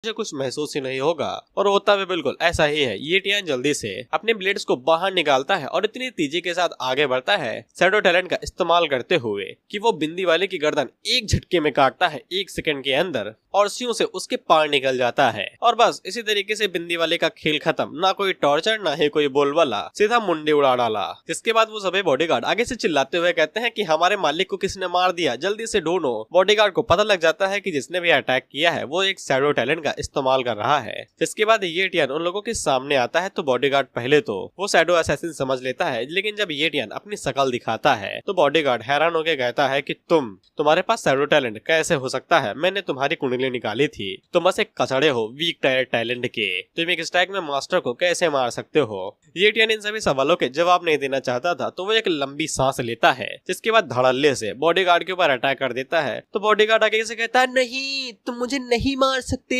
मुझे कुछ महसूस ही नहीं होगा। और होता भी बिल्कुल ऐसा ही है। ये टियान जल्दी से अपने ब्लेड्स को बाहर निकालता है और इतनी तेजी के साथ आगे बढ़ता है शैडो टैलेंट का इस्तेमाल करते हुए कि वो बिंदी वाले की गर्दन एक झटके में काटता है 1 सेकंड के अंदर और सियों से उसके पार निकल जाता है। और बस इसी तरीके से बिंदी वाले का खेल खत्म। ना कोई टॉर्चर ना ही कोई बोलबाला, सीधा मुंडी उड़ा डाला। जिसके बाद वो सभी बॉडीगार्ड आगे से चिल्लाते हुए कहते हैं कि हमारे मालिक को किसने मार दिया, जल्दी से ढूंढो। बॉडीगार्ड को पता लग जाता है कि जिसने भी अटैक किया है वो एक शैडो टैलेंट का इस्तेमाल कर रहा है। जिसके बाद ये टियान उन लोगों के सामने आता है तो बॉडीगार्ड पहले तो वो शैडो असैसिन समझ लेता है, लेकिन जब ये टियान अपनी शकल दिखाता है तो बॉडीगार्ड हैरान होकर कहता है कि तुम्हारे पास शैडो टैलेंट कैसे हो सकता है? मैंने तुम्हारी कुंडली निकाली थी, तुम बस एक कचड़े हो वीक टायर टैलेंट के। तुम एक स्ट्राइक में मास्टर को कैसे मार सकते हो? ये टियान इन सभी सवालों के जवाब नहीं देना चाहता था तो वो एक लंबी सांस लेता है, जिसके बाद धड़ल्ले से बॉडीगार्ड के ऊपर अटैक कर देता है। तो बॉडीगार्ड आगे से कहता है, नहीं, तुम मुझे नहीं मार सकते।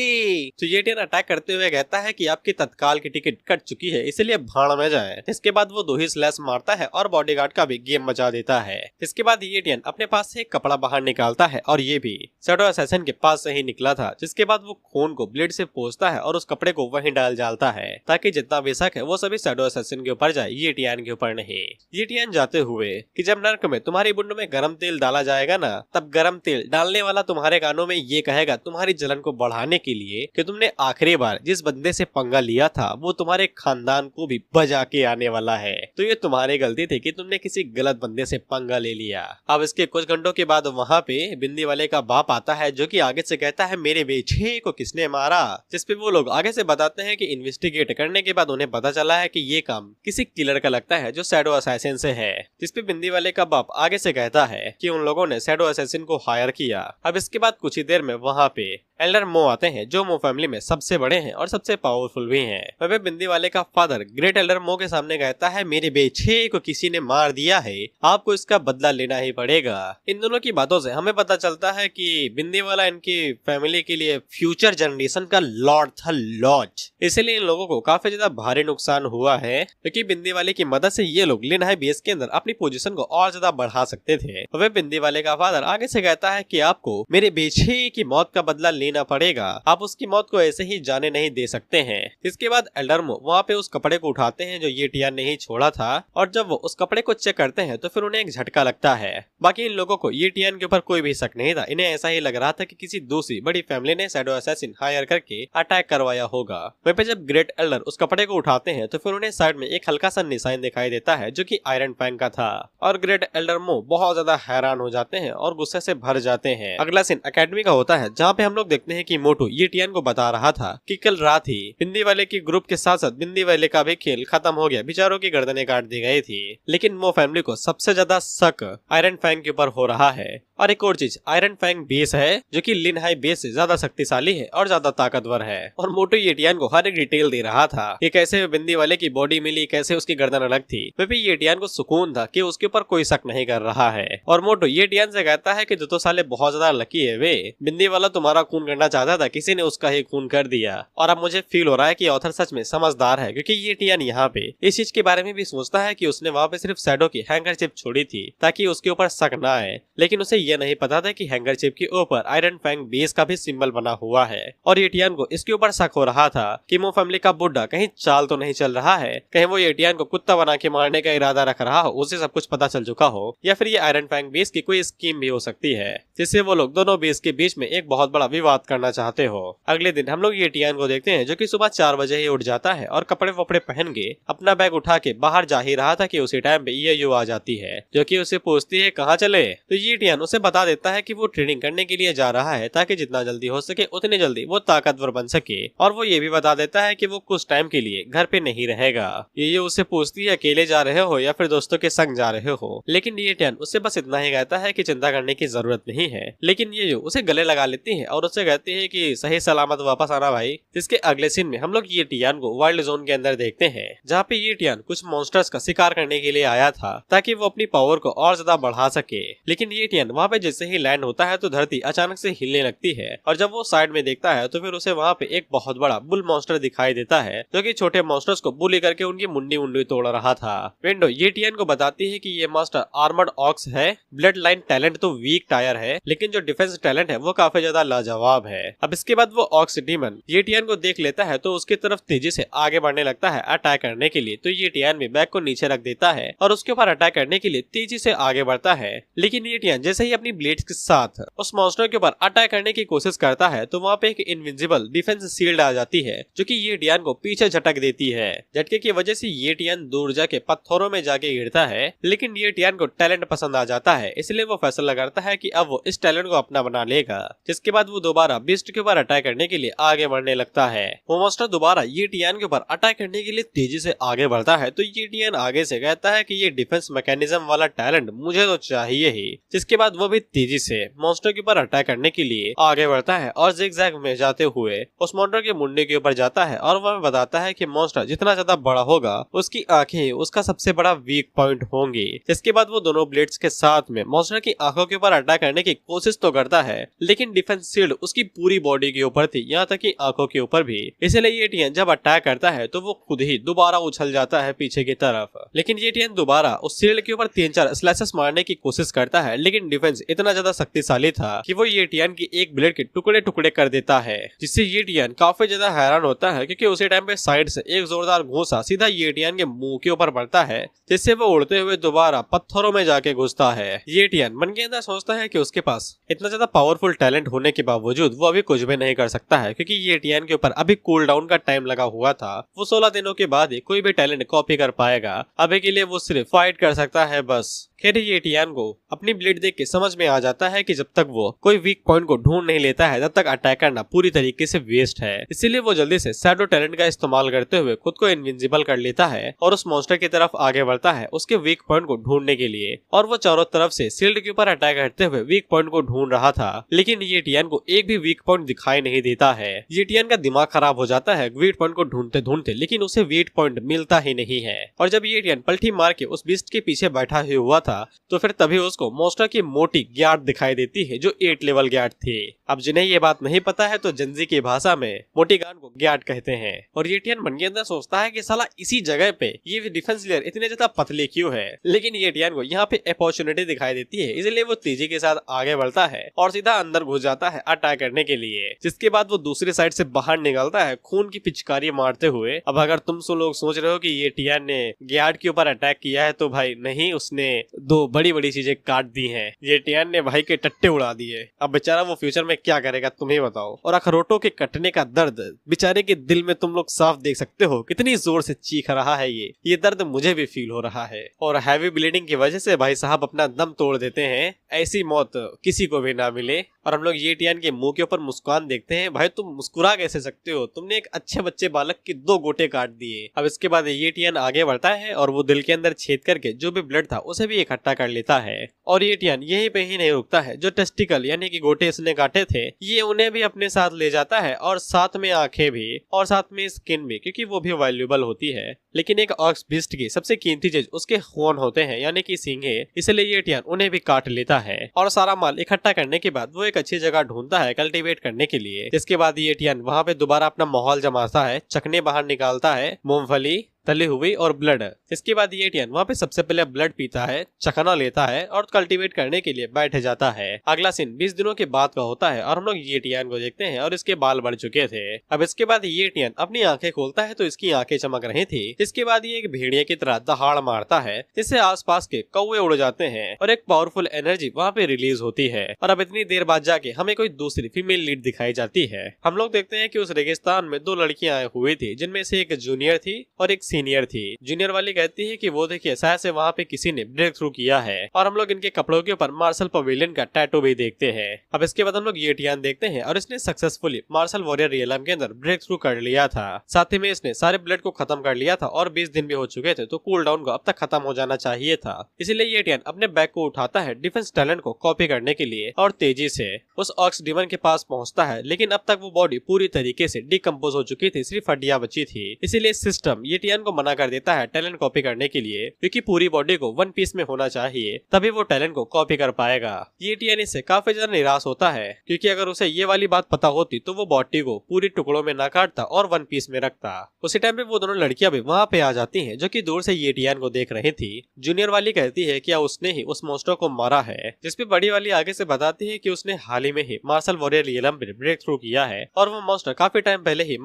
तो ये टियान अटैक करते हुए कहता है कि आपकी तत्काल की टिकट कट चुकी है, इसलिए भाड़ में जाए। इसके बाद वो 2 ही स्लैश मारता है और बॉडीगार्ड का भी गेम मचा देता है। इसके बाद ये टियान अपने पास से एक कपड़ा बाहर निकालता है और ये भी शैडो असैसिन के पास से ही निकला था। जिसके बाद वो खून को ब्लेड से पोंछता है और उस कपड़े को वहीं डाल डालता है ताकि जितना बेशक है वो सभी शैडो असैसिन के ऊपर जाए, ये टियान के ऊपर नहीं। ये टियान जाते हुए कि जब नर्क में तुम्हारी बुंड में गरम तेल डाला जाएगा ना, तब गरम तेल डालने वाला तुम्हारे कानों में ये कहेगा तुम्हारी जलन को बढ़ाने के लिए कि तुमने आखिरी बार जिस बंदे से पंगा लिया था वो तुम्हारे खानदान को भी बजा के आने वाला है। तो ये तुम्हारी गलती थी कि तुमने किसी गलत बंदे से पंगा ले लिया। अब इसके कुछ घंटों के बाद वहाँ पे बिंदी वाले का बाप आता है जो कि आगे से कहता है, मेरे बेटे को किसने मारा? जिस पे वो लोग आगे से बताते हैं कि इन्वेस्टिगेट करने के बाद उन्हें पता चला है कि ये काम किसी किलर का लगता है जो शैडो असैसिन से है। जिस पे बिंदी वाले का बाप आगे से कहता है कि उन लोगों ने शैडो असैसिन को हायर किया। अब इसके बाद कुछ ही देर में वहाँ पे एल्डर मो आते हैं जो मो फैमिली में सबसे बड़े हैं और सबसे पावरफुल भी हैं। वह बिंदी वाले का फादर ग्रेट एल्डर मो के सामने कहता है, मेरे बेटे को किसी ने मार दिया है, आपको इसका बदला लेना ही पड़ेगा। इन दोनों की बातों से हमें पता चलता है कि बिंदी वाला इनकी फैमिली के लिए फ्यूचर जनरेशन का लॉर्ड था, लॉर्ड। इसलिए इन लोगों को काफी ज्यादा भारी नुकसान हुआ है क्योंकि बिंदी वाले की मदद से ये लोग लिनहाई बेस के अंदर अपनी पोजीशन को और ज्यादा बढ़ा सकते थे। वह बिंदी वाले का फादर आगे से कहता है कि आपको मेरे बेटे की मौत का बदला लेना पड़ेगा, आप उसकी मौत को ऐसे ही जाने नहीं दे सकते हैं। इसके बाद एल्डरमो वहाँ पे उस कपड़े को उठाते हैं जो ये टियान ने ही छोड़ा था और जब वो उस कपड़े को चेक करते हैं तो फिर उन्हें एक झटका लगता है। बाकी इन लोगों को ये टियान के ऊपर कोई भी शक नहीं था, इन्हें ऐसा ही लग रहा था कि किसी दूसरी बड़ी फैमिली ने शैडो असैसिन हायर करके अटैक करवाया होगा। वहीं पे जब ग्रेट एल्डर उस कपड़े को उठाते हैं तो फिर उन्हें साइड में एक हल्का सा निशान दिखाई देता है जो कि आयरन फैंग का था और ग्रेट एल्डर मो बहुत ज्यादा हैरान हो जाते हैं और गुस्से से भर जाते हैं। अगला सीन एकेडमी का होता है जहाँ पे हम लोग देखते हैं कि मोटू ये टियान को बता रहा था कि कल रात ही बिंदी वाले की ग्रुप के साथ साथ बिंदी वाले का भी खेल खत्म हो गया, बेचारों की गर्दनें काट दी गई थी। लेकिन मो फैमिली को सबसे ज्यादा शक आयरन फैंग के ऊपर हो रहा है। और एक और चीज, आयरन फैंग बेस है जो कि लिनहाई बेस से ज्यादा शक्तिशाली है और ज्यादा ताकतवर है। और मोटू ये टियान को हर एक डिटेल दे रहा था कि कैसे बिंदी वाले की बॉडी मिली, कैसे उसकी गर्दन अलग थी। वह ये टियान को सुकून था कि उसके ऊपर कोई शक नहीं कर रहा है। और मोटू ये टियान से कहता है कि जो तो साले बहुत ज्यादा लकी है, वे बिंदी वाला तुम्हारा खून करना चाहता था, किसी ने उसका ही खून कर दिया। और अब मुझे फील हो रहा है कि ऑथर सच में समझदार है क्योंकि ये टियान यहाँ पे इस चीज के बारे में भी सोचता है कि उसने वहाँ पे सिर्फ शैडो की हैंकरचिप छोड़ी थी ताकि उसके ऊपर शक न आए, लेकिन उसे यह नहीं पता था कि हैंकरचिप के ऊपर आयरन फैंग बेस का भी सिंबल बना हुआ है। और ये टियान को इसके ऊपर शक हो रहा था कि मो फैमिली का बुड्ढा कहीं चाल तो नहीं चल रहा है, कहीं वो ये टियान को कुत्ता बना के मारने का इरादा रख रहा हो, उसे सब कुछ पता चल चुका हो, या फिर ये आयरन फैंग बेस की कोई स्कीम भी हो सकती है जिससे वो लोग दोनों बेस के बीच में एक बहुत बड़ा विवाद करना चाहते हो। अगले दिन हम लोग ये टियान को देखते हैं जो कि सुबह 4 बजे ही उठ जाता है और कपड़े वपड़े पहन के अपना बैग उठा के बाहर जा ही रहा था कि उसी टाइम पे ये आ जाती है जो कि उसे पूछती है कहाँ चले। तो ये टियान उसे बता देता है कि वो ट्रेनिंग करने के लिए जा रहा है ताकि जितना जल्दी हो सके उतनी जल्दी वो ताकतवर बन सके। और वो ये भी बता देता है कि वो कुछ टाइम के लिए घर पे नहीं रहेगा। ये उससे पूछती है अकेले जा रहे हो या फिर दोस्तों के संग जा रहे हो, लेकिन ये टियान उससे बस इतना ही कहता है कि चिंता करने की जरूरत नहीं है। लेकिन ये उसे गले लगा लेती है और उससे कहती है कि सही सलामत वापस आना भाई। जिसके अगले सीन में हम लोग ये टियान को वाइल्ड जोन के अंदर देखते हैं जहाँ पे ये टियान कुछ मॉन्स्टर्स का शिकार करने के लिए आया था ताकि वो अपनी पावर को और ज्यादा बढ़ा सके। लेकिन ये टियान वहाँ पे जैसे ही लैंड होता है तो धरती अचानक से हिलने लगती है और जब वो साइड में देखता है तो फिर उसे वहाँ पे एक बहुत बड़ा बुल मॉन्स्टर दिखाई देता है जो कि छोटे मॉन्स्टर्स को बुली करके उनकी मुंडी तोड़ रहा था। विंडो ये टियान को बताती है कि ये मास्टर आर्मर्ड ऑक्स है, ब्लड लाइन टैलेंट तो वीक टायर है, लेकिन जो डिफेंस टैलेंट है वो काफी ज्यादा लाजवाब है। अब इसके बाद बाद वो ऑक्स डीमन ये टियान को देख लेता है तो उसकी तरफ तेजी से आगे बढ़ने लगता है अटैक करने के लिए। तो ये टियान भी बैग को नीचे रख देता है और उसके ऊपर अटैक करने के लिए तेजी से आगे बढ़ता है। लेकिन ये टियान जैसे ही अपनी ब्लेड्स के साथ उस मॉन्स्टर के ऊपर अटैक करने की कोशिश करता है तो वहाँ पे एक इनविजिबल डिफेंस शील्ड आ जाती है जो कि ये टियान को पीछे झटक देती है। झटके की वजह से ये टियान दूर जाके पत्थरों में जाके गिरता है। लेकिन ये टियान को टैलेंट पसंद आ जाता है, इसलिए वो फैसला करता है कि अब वो इस टैलेंट को अपना बना लेगा। जिसके बाद वो दोबारा बीस्ट के ऊपर अटैक करने के लिए आगे बढ़ने लगता है। वो मॉन्स्टर दोबारा ये टियान के ऊपर अटैक करने के लिए तेजी से आगे बढ़ता है तो ये टियान आगे से कहता है कि ये डिफेंस मैकेनिज्म वाला टैलेंट मुझे तो चाहिए ही। जिसके बाद वो भी तेजी से मॉन्स्टर के ऊपर अटैक करने के लिए आगे बढ़ता है और जिगजैग में जाते हुए उस मॉन्स्टर के मुंडे के ऊपर जाता है और वह बताता है कि मॉन्स्टर जितना ज्यादा बड़ा होगा उसकी आंखें उसका सबसे बड़ा वीक पॉइंट होंगी। जिसके बाद वो दोनों ब्लेड्स के साथ में मॉन्स्टर की आंखों के ऊपर अटैक करने की कोशिश तो करता है, लेकिन डिफेंस शील्ड उसकी पूरी बॉडी के ऊपर थी, यहाँ तक कि आंखों के ऊपर भी। इसलिए ये टियान जब अटैक करता है तो वो खुद ही दोबारा उछल जाता है पीछे की तरफ। लेकिन ये टियान दोबारा उस शील्ड के ऊपर 3-4 स्लैशेस मारने की कोशिश करता है, लेकिन डिफेंस इतना ज्यादा शक्तिशाली था कि वो ये टियान की एक ब्लेड के टुकड़े टुकड़े कर देता है। जिससे ये टियान काफी ज्यादा हैरान होता है क्योंकि उसी टाइम पे साइड से एक जोरदार घूंसा सीधा ये टियान के मुंह के ऊपर पड़ता है, जिससे वो उड़ते हुए दोबारा पत्थरों में जाके घुसता है। ये टियान मन के अंदर सोचता है कि उसके पास इतना ज्यादा पावरफुल टैलेंट होने के बावजूद वो अभी कुछ भी नहीं कर सकता है, क्योंकि ये टियान के ऊपर अभी कूल डाउन का टाइम लगा हुआ था। वो 16 दिनों के बाद ही कोई भी टैलेंट कॉपी कर पाएगा। अभी के लिए वो सिर्फ फाइट कर सकता है बस। खैर ये टियान को अपनी ब्लेड देख के समझ में आ जाता है कि जब तक वो कोई वीक पॉइंट को ढूंढ नहीं लेता है तब तक अटैक करना पूरी तरीके से वेस्ट है। इसीलिए वो जल्दी से शैडो टैलेंट का इस्तेमाल करते हुए खुद को इनविजिबल कर लेता है और उस मॉन्स्टर की तरफ आगे बढ़ता है उसके वीक पॉइंट को ढूंढने के लिए। और वो चारों तरफ से शील्ड के ऊपर अटैक करते हुए वीक पॉइंट को ढूंढ रहा था, लेकिन ये टियान को एक भी वीक पॉइंट दिखाई नहीं देता है। ये टियान का दिमाग खराब हो जाता है वीक पॉइंट को ढूंढते ढूंढते, लेकिन उसे वीक पॉइंट मिलता ही नहीं है। और जब ये टियान पलटी मार के उस बीस्ट के पीछे बैठा हुआ था तो फिर तभी उसको मॉन्स्टर की मोटी ग्यार्ड दिखाई देती है जो 8 लेवल ग्यार्ड थी। अब जिन्हें ये बात नहीं पता है तो जंजी की भाषा में मोटी गार्ड को ग्यार्ड कहते हैं। और ये टियान मन के अंदर सोचता है कि साला इसी जगह पे ये डिफेंस लेयर इतने ज्यादा पतले क्यों है। लेकिन ये टियान को यहाँ पे अपॉर्चुनिटी दिखाई देती है, इसलिए वो तेजी के साथ आगे बढ़ता है और सीधा अंदर घुस जाता है अटैक करने के लिए। जिसके बाद वो दूसरी साइड से बाहर निकलता है खून की पिचकारी मारते हुए। अब अगर तुम लोग सोच रहे हो कि ये टियान ने ग्यार्ड के ऊपर अटैक किया है तो भाई नहीं, उसने 2 बड़ी बड़ी चीजें काट दी हैं। ये टियान ने भाई के टट्टे उड़ा दिए। अब बेचारा वो फ्यूचर में क्या करेगा तुम ही बताओ। और अखरोटों के कटने का दर्द बेचारे के दिल में तुम लोग साफ देख सकते हो कितनी जोर से चीख रहा है। ये दर्द मुझे भी फील हो रहा है। और हैवी ब्लीडिंग की वजह से भाई साहब अपना दम तोड़ देते हैं। ऐसी मौत किसी को भी ना मिले। और हम लोग ये टियान के मुंह के ऊपर मुस्कान देखते हैं। भाई तुम मुस्कुरा कैसे सकते हो, तुमने एक अच्छे बच्चे बालक के 2 गोटे काट दिए। अब इसके बाद ये टियान आगे बढ़ता है और वो दिल के अंदर छेद करके जो भी ब्लड था उसे भी इकट्ठा कर लेता है। और ये टियान यहीं पे ही नहीं रुकता है, जो टेस्टिकल यानी कि गोटे इसने काटे थे ये उन्हें भी अपने साथ ले जाता है और साथ में आंखें भी और साथ में स्किन भी, क्योंकि वो भी वैल्यूएबल होती है। लेकिन एक ऑक्स बीस्ट की सबसे कीमती चीज उसके खून होते हैं यानी कि सींगे, इसलिए ये टियान उन्हें भी काट लेता है। और सारा माल इकट्ठा करने के बाद वो एक अच्छी जगह ढूंढता है कल्टीवेट करने के लिए। इसके बाद ये टियान वहाँ पे दोबारा अपना माहौल जमाता है, चकने बाहर निकालता है, मूंगफली, तली हुई और ब्लड। इसके बाद ये टियान वहाँ पे सबसे पहले ब्लड पीता है, चखना लेता है और कल्टीवेट करने के लिए बैठ जाता है। अगला सीन 20 दिनों के बाद का होता है और हम लोग ये टियान को देखते हैं और इसके बाल बढ़ चुके थे। अब इसके बाद ये टियान अपनी आंखें खोलता है तो इसकी आंखें चमक रही थी। इसके बाद ये एक भेड़िया की तरह दहाड़ मारता है, जिससे आसपास के कौवे उड़ जाते हैं और एक पावरफुल एनर्जी वहाँ पे रिलीज होती है। और अब इतनी देर बाद जाके हमें कोई दूसरी फीमेल लीड दिखाई जाती है। हम लोग देखते हैं कि उस रेगिस्तान में 2 लड़कियां आए हुई थी, जिनमें से एक जूनियर थी और एक सीनियर थी। जूनियर वाली कहती है कि वो देखिए शायद से वहाँ पे किसी ने ब्रेक थ्रू किया है। और हम लोग इनके कपड़ों के ऊपर मार्शल पवेलियन का टैटू भी देखते हैं। अब इसके बाद हम लोग ये टियान देखते हैं और इसने सक्सेसफुली मार्शल वॉरियर रियलम के अंदर ब्रेक थ्रू कर लिया था। साथ ही में इसने सारे ब्लड को खत्म कर लिया था और 20 दिन भी हो चुके थे, तो कूल डाउन को अब तक खत्म हो जाना चाहिए था। इसीलिए ये टियान अपने बैग को उठाता है डिफेंस टैलेंट को कॉपी करने के लिए और तेजी से उस ऑक्स डीमन के पास पहुंचता है। लेकिन अब तक वो बॉडी पूरी तरीके से डिकम्पोज हो चुकी थी, सिर्फ हड्डियां बची थी। इसीलिए सिस्टम ये टियान टैलेंट को मना कर देता है टैलेंट कॉपी करने के लिए, क्योंकि पूरी बॉडी को वन पीस में होना चाहिए, तभी वो टैलेंट को कॉपी कर पाएगा। ये टियान इससे काफी ज्यादा निराश होता है, क्योंकि अगर उसे ये वाली बात पता होती तो वो बॉडी को पूरी टुकड़ों में ना काटता और वन पीस में रखता। उसी टाइम पे वो दोनों लड़कियां भी वहाँ पे आ जाती हैं, जो कि दूर से ये टियान को देख रही थी। जूनियर वाली कहती है कि उसने ही उस मॉन्स्टर को मारा है, जिसपे बड़ी वाली आगे से बताती है कि उसने हाल ही में ही मार्शल वॉरियर रियलम में ब्रेक थ्रू किया है और वो मॉन्स्टर काफी टाइम पहले ही